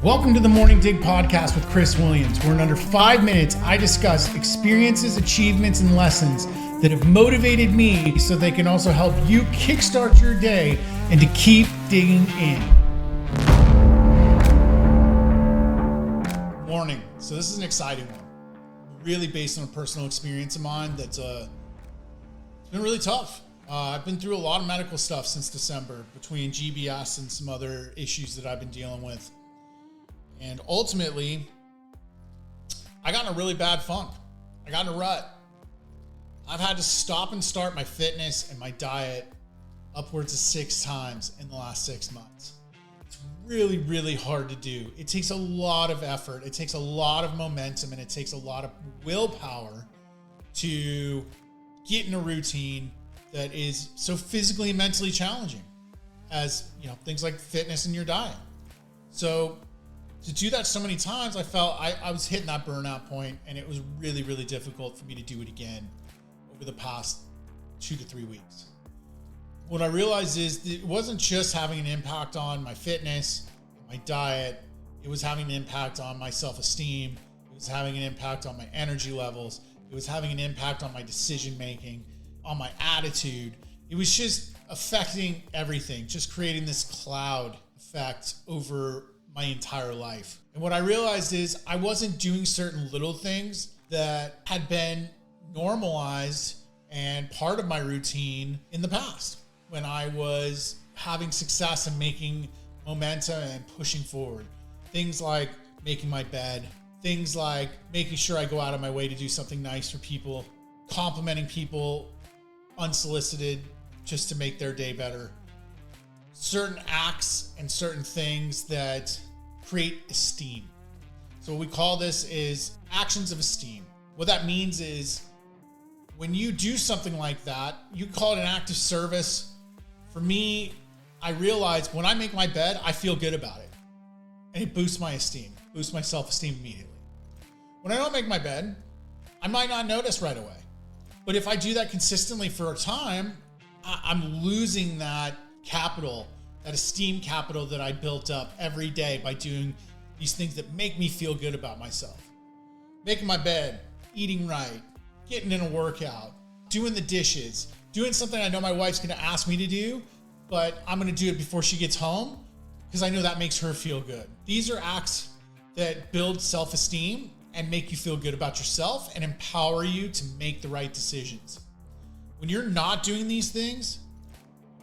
Welcome to the Morning Dig podcast with Chris Williams, where in under 5 minutes, I discuss experiences, achievements, and lessons that have motivated me so they can also help you kickstart your day and to keep digging in. Morning. So this is an exciting one. Really based on a personal experience of mine that's it's been really tough. I've been through a lot of medical stuff since December between GBS and some other issues that I've been dealing with. And ultimately, I got in a really bad funk. I got in a rut. I've had to stop and start my fitness and my diet upwards of 6 times in the last 6 months. It's really, really hard to do. It takes a lot of effort. It takes a lot of momentum, and it takes a lot of willpower to get in a routine that is so physically and mentally challenging as, things like fitness and your diet. So to do that so many times, I felt I was hitting that burnout point, and it was really, really difficult for me to do it again over the past 2 to 3 weeks. What I realized is that it wasn't just having an impact on my fitness, my diet. It was having an impact on my self-esteem. It was having an impact on my energy levels. It was having an impact on my decision-making, on my attitude. It was just affecting everything, just creating this cloud effect over my entire life. And what I realized is I wasn't doing certain little things that had been normalized and part of my routine in the past when I was having success and making momentum and pushing forward. Things like making my bed, things like making sure I go out of my way to do something nice for people, complimenting people unsolicited just to make their day better. Certain acts and certain things that create esteem. So what we call this is actions of esteem. What that means is when you do something like that, you call it an act of service. For me, I realize when I make my bed, I feel good about it. And it boosts my esteem, boosts my self-esteem immediately. When I don't make my bed, I might not notice right away. But if I do that consistently for a time, I'm losing that capital, that esteem capital that I built up every day by doing these things that make me feel good about myself. Making my bed, eating right, getting in a workout, doing the dishes, doing something I know my wife's gonna ask me to do, but I'm gonna do it before she gets home because I know that makes her feel good. These are acts that build self-esteem and make you feel good about yourself and empower you to make the right decisions. When you're not doing these things,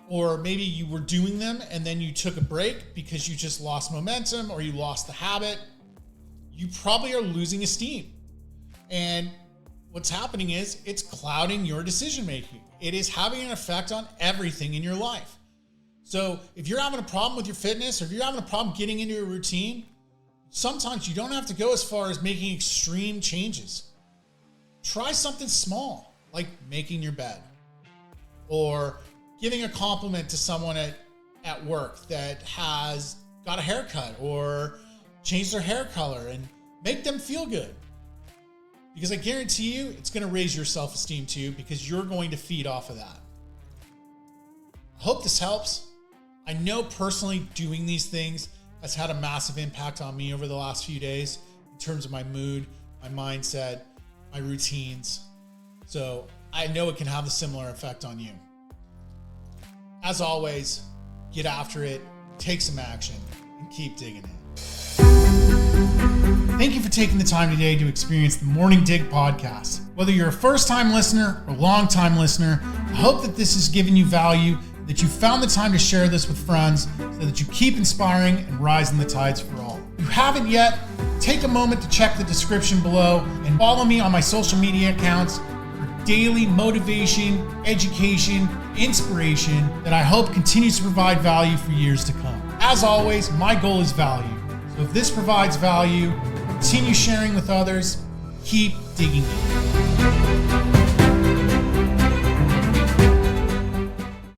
or maybe you were doing them and then you took a break because you just lost momentum or you lost the habit, you probably are losing esteem. And what's happening is it's clouding your decision making. It is having an effect on everything in your life. So if you're having a problem with your fitness, or if you're having a problem getting into a routine, sometimes you don't have to go as far as making extreme changes. Try something small, like making your bed, or giving a compliment to someone at work that has got a haircut or changed their hair color, and make them feel good. Because I guarantee you, it's going to raise your self-esteem too, because you're going to feed off of that. I hope this helps. I know personally doing these things has had a massive impact on me over the last few days in terms of my mood, my mindset, my routines. So I know it can have a similar effect on you. As always, get after it, take some action, and keep digging in. Thank you for taking the time today to experience the Morning Dig podcast. Whether you're a first-time listener or long-time listener, I hope that this has given you value, that you found the time to share this with friends so that you keep inspiring and rising the tides for all. If you haven't yet, take a moment to check the description below and follow me on my social media accounts for daily motivation, education, inspiration that I hope continues to provide value for years to come. As always, my goal is value. So if this provides value, continue sharing with others, keep digging in.